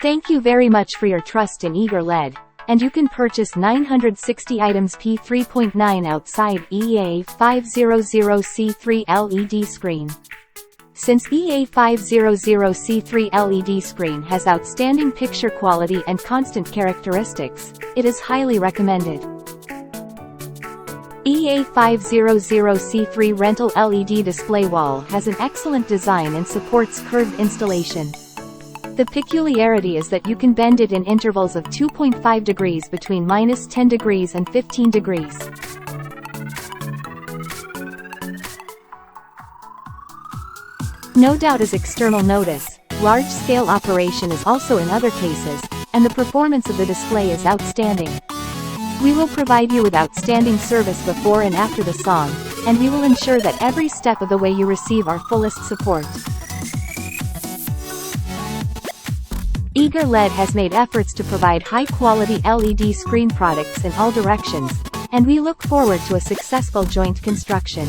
Thank you very much for your trust in EagerLED, and you can purchase 960 items P3.9 outside EA500C3 LED screen. Since EA500C3 LED screen has outstanding picture quality and constant characteristics, it is highly recommended. EA500C3 rental LED display wall has an excellent design and supports curved installation. The peculiarity is that you can bend it in intervals of 2.5 degrees between -10 degrees and 15 degrees. No doubt is external notice, large-scale operation is also in other cases, and the performance of the display is outstanding. We will provide you with outstanding service before and after the song, and we will ensure that every step of the way you receive our fullest support. EagerLED has made efforts to provide high-quality LED screen products in all directions, and we look forward to a successful joint construction.